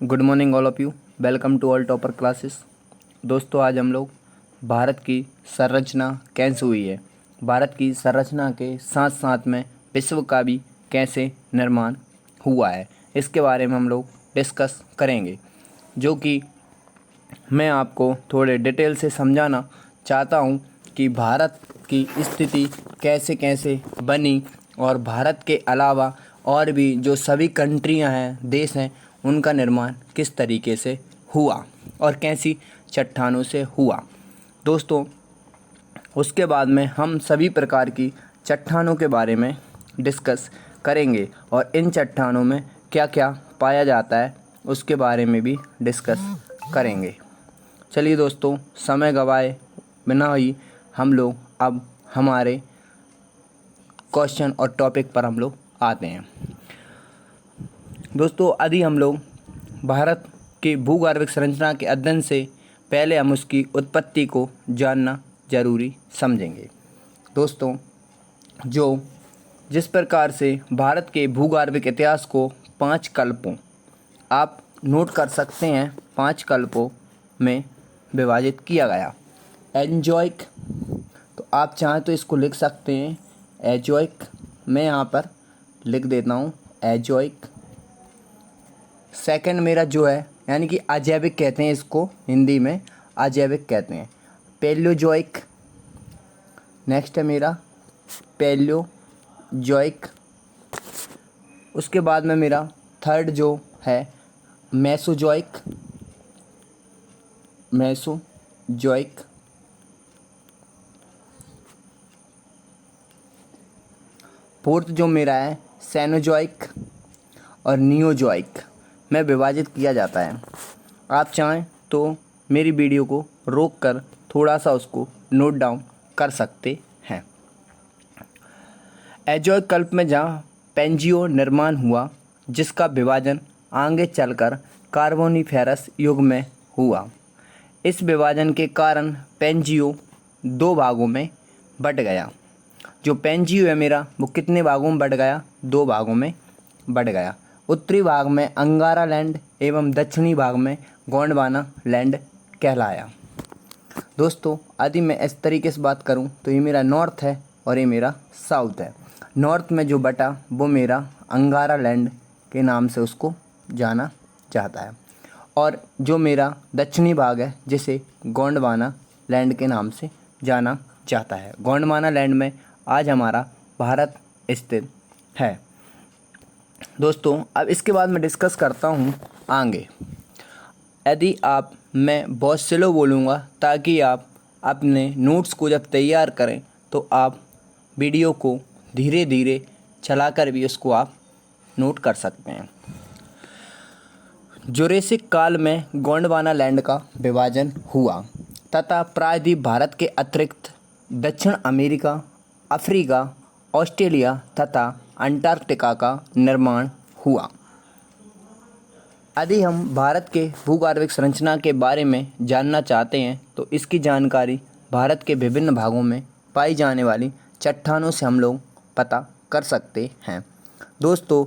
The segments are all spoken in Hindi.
Good morning all of you. Welcome to all topper classes. दोस्तों, आज हम लोग भारत की संरचना कैसे हुई है, भारत की संरचना के साथ साथ में विश्व का भी कैसे निर्माण हुआ है, इसके बारे में हम लोग डिस्कस करेंगे। जो कि मैं आपको थोड़े डिटेल से समझाना चाहता हूँ कि भारत की स्थिति कैसे कैसे बनी और भारत के अलावा और भी जो सभी कंट्रियाँ हैं, देश हैं, उनका निर्माण किस तरीके से हुआ और कैसी चट्टानों से हुआ। दोस्तों, उसके बाद में हम सभी प्रकार की चट्टानों के बारे में डिस्कस करेंगे और इन चट्टानों में क्या क्या पाया जाता है उसके बारे में भी डिस्कस करेंगे। चलिए दोस्तों, समय गवाए बिना ही हम लोग अब हमारे क्वेश्चन और टॉपिक पर हम लोग आते हैं। दोस्तों, यदि हम लोग भारत के भूगर्भिक संरचना के अध्ययन से पहले हम उसकी उत्पत्ति को जानना जरूरी समझेंगे। दोस्तों, जिस प्रकार से भारत के भूगर्भिक इतिहास को 5 कल्पों आप नोट कर सकते हैं, 5 कल्पों में विभाजित किया गया। एंजोइक, तो आप चाहें तो इसको लिख सकते हैं एजोइक, मैं यहाँ पर लिख देता हूँ एजोइक। सेकंड मेरा जो है यानी कि अजैविक कहते हैं इसको, हिंदी में अजैविक कहते हैं, पैलियोजोइक। नेक्स्ट है मेरा पैलियोजोइक। उसके बाद में मेरा थर्ड जो है मेसोजोइक। मेसोजोइक। फोर्थ जो मेरा है सेनोजोइक और नियोजोइक में विभाजित किया जाता है। आप चाहें तो मेरी वीडियो को रोक कर थोड़ा सा उसको नोट डाउन कर सकते हैं। एजोइक कल्प में जहाँ पेंजियो निर्माण हुआ, जिसका विभाजन आगे चलकर कार्बोनिफेरस युग में हुआ। इस विभाजन के कारण पेंजियो 2 भागों में बट गया। जो पेंजियो है मेरा, वो कितने भागों में बट गया? 2 भागों में बट गया। उत्तरी भाग में अंगारा लैंड एवं दक्षिणी भाग में गोंडवाना लैंड कहलाया। दोस्तों, यदि मैं इस तरीके से बात करूं तो ये मेरा नॉर्थ है और ये मेरा साउथ है। नॉर्थ में जो बटा वो मेरा अंगारा लैंड के नाम से उसको जाना जाता है, और जो मेरा दक्षिणी भाग है जिसे गोंडवाना लैंड के नाम से जाना जाता है। गोंडवाना लैंड में आज हमारा भारत स्थित है। दोस्तों, अब इसके बाद मैं डिस्कस करता हूँ आगे। यदि मैं बहुत स्लो बोलूँगा ताकि आप अपने नोट्स को जब तैयार करें तो आप वीडियो को धीरे धीरे चलाकर भी उसको आप नोट कर सकते हैं। जुरेसिक काल में गोंडवाना लैंड का विभाजन हुआ तथा प्रायद्वीप भारत के अतिरिक्त दक्षिण अमेरिका, अफ्रीका, ऑस्ट्रेलिया तथा अंटार्कटिका का निर्माण हुआ। यदि हम भारत के भूगर्भिक संरचना के बारे में जानना चाहते हैं तो इसकी जानकारी भारत के विभिन्न भागों में पाई जाने वाली चट्टानों से हम लोग पता कर सकते हैं। दोस्तों,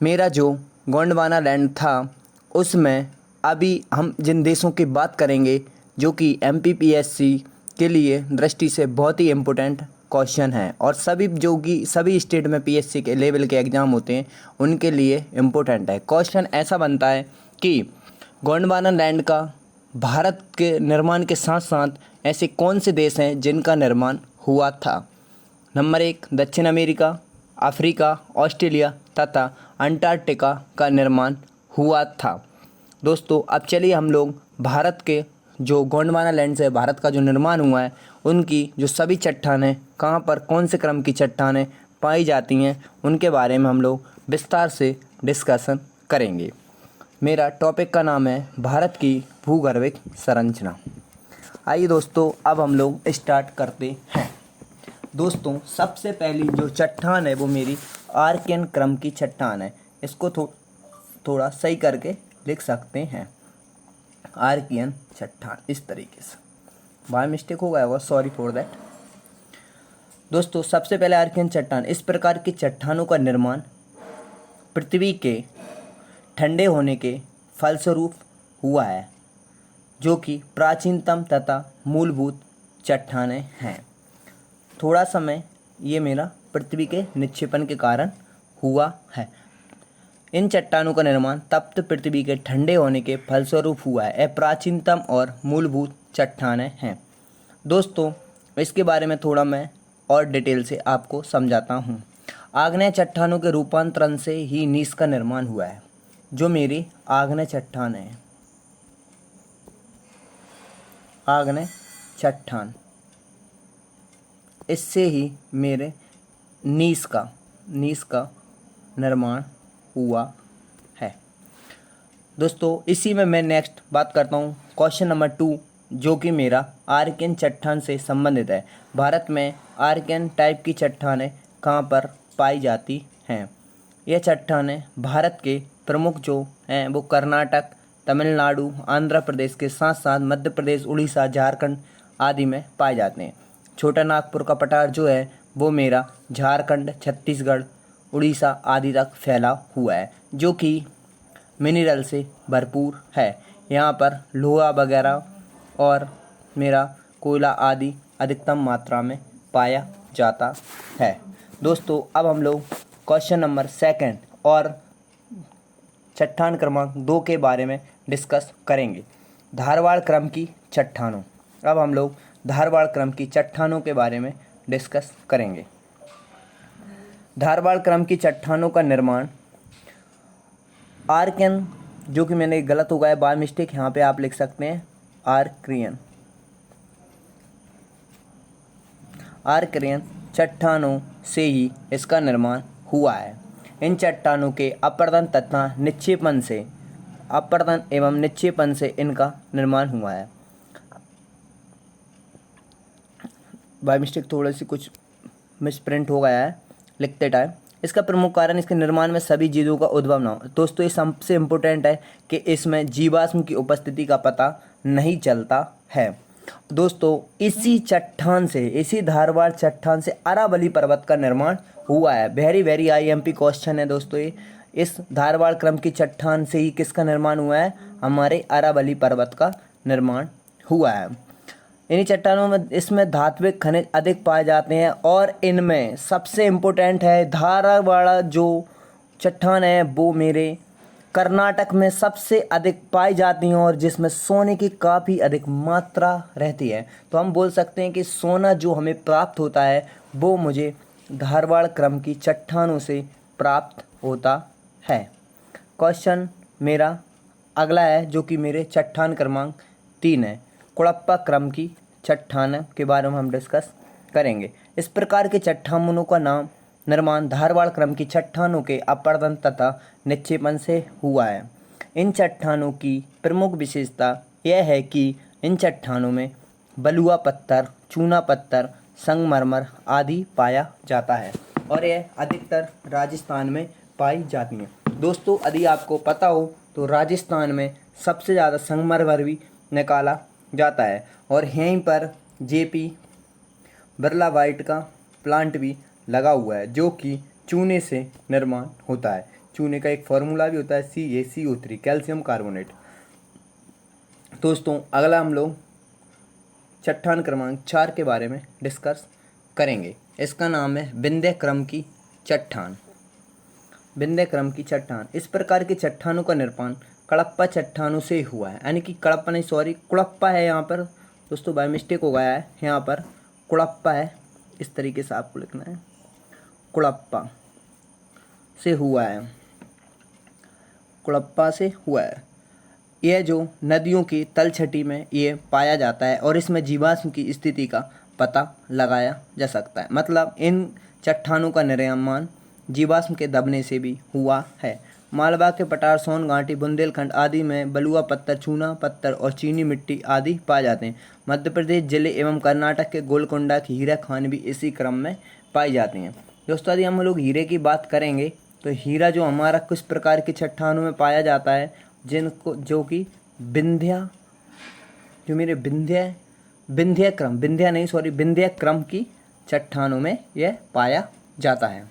मेरा जो गोंडवाना लैंड था उसमें अभी हम जिन देशों की बात करेंगे जो कि MPPSC के लिए दृष्टि से बहुत ही इम्पोर्टेंट क्वेश्चन है और सभी स्टेट में PSC के लेवल के एग्ज़ाम होते हैं उनके लिए इम्पोर्टेंट है। क्वेश्चन ऐसा बनता है कि गोंडवाना लैंड का भारत के निर्माण के साथ साथ ऐसे कौन से देश हैं जिनका निर्माण हुआ था। नंबर 1 दक्षिण अमेरिका, अफ्रीका, ऑस्ट्रेलिया तथा अंटार्कटिका का निर्माण हुआ था। दोस्तों, अब चलिए हम लोग भारत के जो गोंडवाना लैंड से भारत का जो निर्माण हुआ है उनकी जो सभी चट्टानें कहाँ पर कौन से क्रम की चट्टानें पाई जाती हैं उनके बारे में हम लोग विस्तार से डिस्कशन करेंगे। मेरा टॉपिक का नाम है भारत की भूगर्भिक संरचना। आइए दोस्तों, अब हम लोग स्टार्ट करते हैं। दोस्तों, सबसे पहली जो चट्टान है वो मेरी आर्कियन क्रम की चट्टान है। इसको थोड़ा सही करके लिख सकते हैं, आर्कियन चट्टान, इस तरीके से। बाय मिस्टेक हो गया होगा, सॉरी फॉर दैट। दोस्तों, सबसे पहले आर्कियन चट्टान। इस प्रकार की चट्टानों का निर्माण पृथ्वी के ठंडे होने के फलस्वरूप हुआ है, जो कि प्राचीनतम तथा मूलभूत चट्टानें हैं। थोड़ा समय ये मेरा पृथ्वी के निक्षेपण के कारण हुआ है। इन चट्टानों का निर्माण तप्त पृथ्वी के ठंडे होने के फलस्वरूप हुआ है। यह प्राचीनतम और मूलभूत चट्टानें हैं। दोस्तों, इसके बारे में थोड़ा मैं और डिटेल से आपको समझाता हूँ। आग्नेय चट्टानों के रूपांतरण से ही नीस का निर्माण हुआ है। जो मेरी आग्नेय चट्टान है, आग्नेय चट्टान, इससे ही मेरे नीस का निर्माण हुआ है। दोस्तों, इसी में मैं नेक्स्ट बात करता हूँ क्वेश्चन नंबर 2, जो कि मेरा आर्कियन चट्टान से संबंधित है। भारत में आर्कियन टाइप की चट्टानें कहाँ पर पाई जाती हैं? यह चट्टानें भारत के प्रमुख जो हैं वो कर्नाटक, तमिलनाडु, आंध्र प्रदेश के साथ साथ मध्य प्रदेश, उड़ीसा, झारखंड आदि में पाए जाते हैं। छोटा नागपुर का पठार जो है वो मेरा झारखंड, छत्तीसगढ़, उड़ीसा आदि तक फैला हुआ है, जो कि मिनरल से भरपूर है। यहाँ पर लोहा वगैरह और मेरा कोयला आदि अधिकतम मात्रा में पाया जाता है। दोस्तों, अब हम लोग क्वेश्चन नंबर 2 और चट्टान क्रमांक 2 के बारे में डिस्कस करेंगे। धारवाड़ क्रम की चट्टानों। अब हम लोग धारवाड़ क्रम की चट्टानों के बारे में डिस्कस करेंगे। धारवाड़ क्रम की चट्टानों का निर्माण आर्कियन, जो कि मैंने गलत हो गया है बाय मिस्टेक, यहाँ पे आप लिख सकते हैं आर्कियन चट्टानों से ही इसका निर्माण हुआ है। इन चट्टानों के अपरदन तथा निक्षेपण से इनका निर्माण हुआ है। बाय मिस्टेक थोड़ी सी कुछ मिसप्रिंट हो गया है लिखते टाइम। इसका प्रमुख कारण इसके निर्माण में सभी जीवों का उद्भव न हो। दोस्तों, ये सबसे इम्पोर्टेंट है कि इसमें जीवाश्म की उपस्थिति का पता नहीं चलता है। दोस्तों, इसी धारवाड़ चट्टान से अरावली पर्वत का निर्माण हुआ है। वेरी IMP क्वेश्चन है दोस्तों ये। इस धारवाड़ क्रम की चट्टान से ही किसका निर्माण हुआ है? हमारे अरावली पर्वत का निर्माण हुआ है। इन्हीं चट्टानों में इसमें धात्विक खनिज अधिक पाए जाते हैं और इनमें सबसे इम्पोर्टेंट है धारवाड़ जो चट्टान है वो मेरे कर्नाटक में सबसे अधिक पाई जाती हैं और जिसमें सोने की काफ़ी अधिक मात्रा रहती है। तो हम बोल सकते हैं कि सोना जो हमें प्राप्त होता है वो मुझे धारवाड़ क्रम की चट्टानों से प्राप्त होता है। क्वेश्चन मेरा अगला है, जो कि मेरे चट्टान क्रमांक 3 है। कुड़प्पा क्रम की चट्टान के बारे में हम डिस्कस करेंगे। इस प्रकार के चट्टानों का निर्माण धारवाड़ क्रम की चट्टानों के अपरदन तथा निक्षेपण से हुआ है। इन चट्टानों की प्रमुख विशेषता यह है कि इन चट्टानों में बलुआ पत्थर, चूना पत्थर, संगमरमर आदि पाया जाता है और यह अधिकतर राजस्थान में पाई जाती हैं। दोस्तों, यदि आपको पता हो तो राजस्थान में सबसे ज़्यादा संगमरमर भी निकाला जाता है और यहीं पर JP बिरला व्हाइट का प्लांट भी लगा हुआ है, जो कि चूने से निर्माण होता है। चूने का एक फार्मूला भी होता है CaCO3, कैल्शियम कार्बोनेट। दोस्तों, अगला हम लोग चट्टान क्रमांक 4 के बारे में डिस्कस करेंगे। इसका नाम है विंध्य क्रम की चट्टान। विंध्य क्रम की चट्टान। इस प्रकार की चट्टानों का निर्माण कडप्पा चट्टानों से हुआ है, यानी कि कुड़प्पा है यहाँ पर। दोस्तों, बाय मिस्टेक हो गया है, यहाँ पर कुड़प्पा है, इस तरीके से आपको लिखना है, कुड़प्पा से हुआ है, कुड़प्पा से हुआ है। यह जो नदियों की तलछटी में ये पाया जाता है और इसमें जीवाश्म की स्थिति का पता लगाया जा सकता है। मतलब इन चट्टानों का निर्माण जीवाश्म के दबने से भी हुआ है। मालवा के पठार, सोन घाटी, बुंदेलखंड आदि में बलुआ पत्थर, चूना पत्थर और चीनी मिट्टी आदि पाए जाते हैं। मध्य प्रदेश जिले एवं कर्नाटक के गोलकोंडा की हीरा खान भी इसी क्रम में पाई जाती हैं। दोस्तों, यदि हम लोग हीरे की बात करेंगे तो हीरा जो हमारा किस प्रकार की चट्टानों में पाया जाता है, जो कि विंध्य क्रम की चट्टानों में यह पाया जाता है।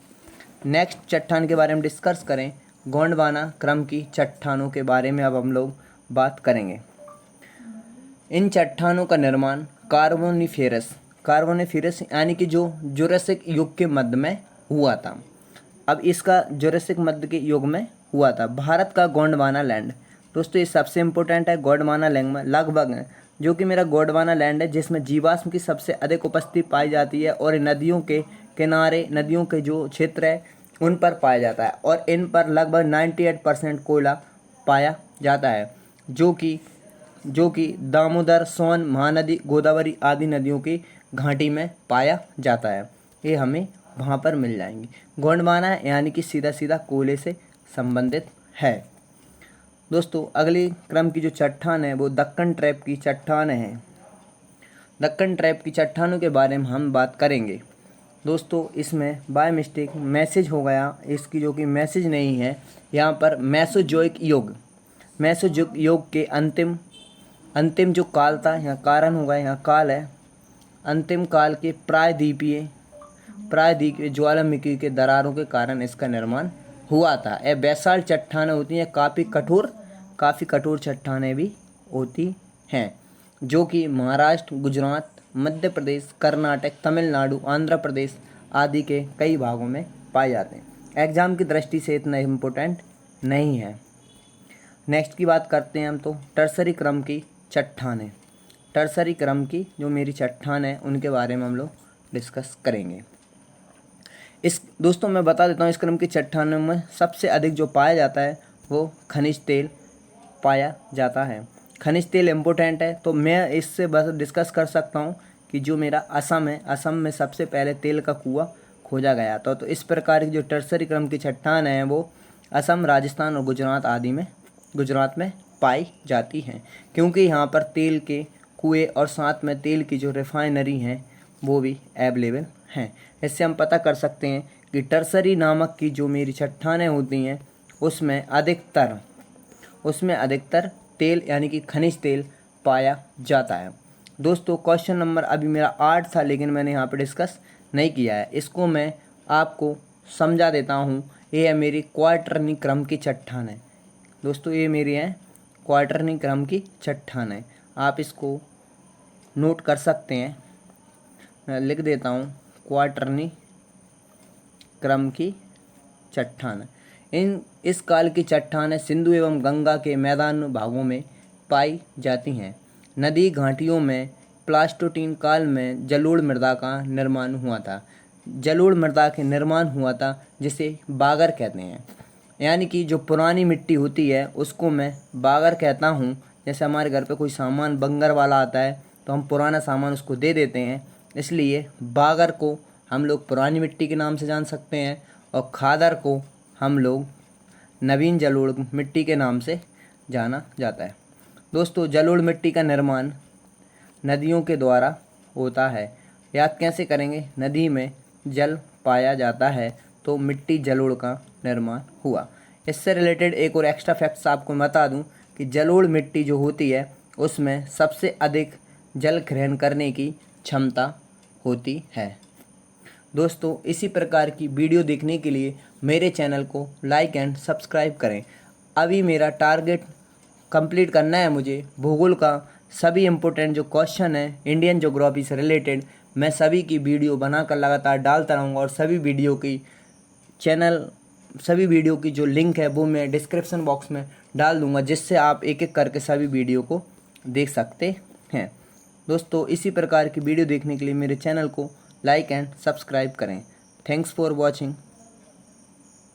नेक्स्ट चट्टान के बारे में डिस्कस करें। गोंडवाना क्रम की चट्टानों के बारे में अब हम लोग बात करेंगे। इन चट्टानों का निर्माण कार्बोनिफेरस यानी कि जो जुरासिक युग के मध्य में हुआ था। अब इसका जुरासिक मध्य के युग में हुआ था। भारत का गोंडवाना लैंड, दोस्तों ये सबसे इम्पोर्टेंट है। गोंडवाना लैंड में लगभग जो कि मेरा गोंडवाना लैंड है जिसमें जीवाश्म की सबसे अधिक उपस्थिति पाई जाती है और नदियों के किनारे, नदियों के जो क्षेत्र है उन पर पाया जाता है और इन पर लगभग 98% कोयला पाया जाता है, जो कि दामोदर, सोन, महानदी, गोदावरी आदि नदियों की घाटी में पाया जाता है। ये हमें वहाँ पर मिल जाएंगी। गोंडवाना यानी कि सीधा सीधा कोयले से संबंधित है। दोस्तों अगली क्रम की जो चट्टान है वो दक्कन ट्रैप की चट्टान है। दक्कन ट्रैप की चट्टानों के बारे में हम बात करेंगे। दोस्तों इसमें बाय मिस्टेक मैसेज हो गया, इसकी जो कि मैसेज नहीं है यहाँ पर। मेसोजोइक युग के अंतिम जो काल था, यहाँ कारण होगा, यहाँ काल है, अंतिम काल के प्रायद्वीपीय ज्वालामुखी के दरारों के कारण इसका निर्माण हुआ था। यह बेसाल्ट चट्टानें होती हैं, काफ़ी कठोर चट्टानें भी होती हैं, जो कि महाराष्ट्र, गुजरात, मध्य प्रदेश, कर्नाटक, तमिलनाडु, आंध्र प्रदेश आदि के कई भागों में पाए जाते हैं। एग्जाम की दृष्टि से इतना इम्पोर्टेंट नहीं है। नेक्स्ट की बात करते हैं हम, तो टर्सरी क्रम की चट्टानें। टर्सरी क्रम की जो मेरी चट्टान है उनके बारे में हम लोग डिस्कस करेंगे। दोस्तों मैं बता देता हूँ, इस क्रम की चट्टानों में सबसे अधिक जो पाया जाता है वो खनिज तेल पाया जाता है। खनिज तेल इम्पोर्टेंट है, तो मैं इससे बस डिस्कस कर सकता हूँ कि जो मेरा असम है, असम में सबसे पहले तेल का कुआं खोजा गया था। तो इस प्रकार की जो टर्सरी क्रम की चट्टान है वो असम, राजस्थान और गुजरात में पाई जाती हैं, क्योंकि यहाँ पर तेल के कुएँ और साथ में तेल की जो रिफाइनरी हैं वो भी अवेलेबल हैं। इससे हम पता कर सकते हैं कि टर्सरी नामक की जो मेरी चट्टानें होती हैं उसमें अधिकतर तेल यानी कि खनिज तेल पाया जाता है। दोस्तों क्वेश्चन नंबर अभी मेरा 8 था, लेकिन मैंने यहाँ पर डिस्कस नहीं किया है, इसको मैं आपको समझा देता हूँ। ये है मेरी क्वार्टरनी क्रम की चट्टान है। दोस्तों ये मेरी है क्वार्टरनी क्रम की चट्टान है, आप इसको नोट कर सकते हैं। मैं लिख देता हूँ, क्वार्टरनी क्रम की चट्टान। इस काल की चट्टानें सिंधु एवं गंगा के मैदान भागों में पाई जाती हैं। नदी घाटियों में प्लास्टोटीन काल में जलोढ़ मृदा का निर्माण हुआ था। जलोढ़ मृदा के निर्माण हुआ था जिसे बागर कहते हैं, यानी कि जो पुरानी मिट्टी होती है उसको मैं बागर कहता हूँ। जैसे हमारे घर पे कोई सामान बंगर वाला आता है तो हम पुराना सामान उसको दे देते हैं, इसलिए बागर को हम लोग पुरानी मिट्टी के नाम से जान सकते हैं और खादर को हम लोग नवीन जलोढ़ मिट्टी के नाम से जाना जाता है। दोस्तों जलोढ़ मिट्टी का निर्माण नदियों के द्वारा होता है। याद कैसे करेंगे, नदी में जल पाया जाता है तो मिट्टी जलोढ़ का निर्माण हुआ। इससे रिलेटेड एक और एक्स्ट्रा फैक्ट्स आपको बता दूं कि जलोढ़ मिट्टी जो होती है उसमें सबसे अधिक जल ग्रहण करने की क्षमता होती है। दोस्तों इसी प्रकार की वीडियो देखने के लिए मेरे चैनल को लाइक एंड सब्सक्राइब करें। अभी मेरा टारगेट कंप्लीट करना है मुझे भूगोल का सभी इम्पोर्टेंट जो क्वेश्चन है इंडियन ज्योग्राफी से रिलेटेड, मैं सभी की वीडियो बनाकर लगातार डालता रहूँगा और सभी वीडियो की जो लिंक है वो मैं डिस्क्रिप्शन बॉक्स में डाल दूँगा, जिससे आप एक एक करके सभी वीडियो को देख सकते हैं। दोस्तों इसी प्रकार की वीडियो देखने के लिए मेरे चैनल को लाइक एंड सब्सक्राइब करें। Thanks for watching.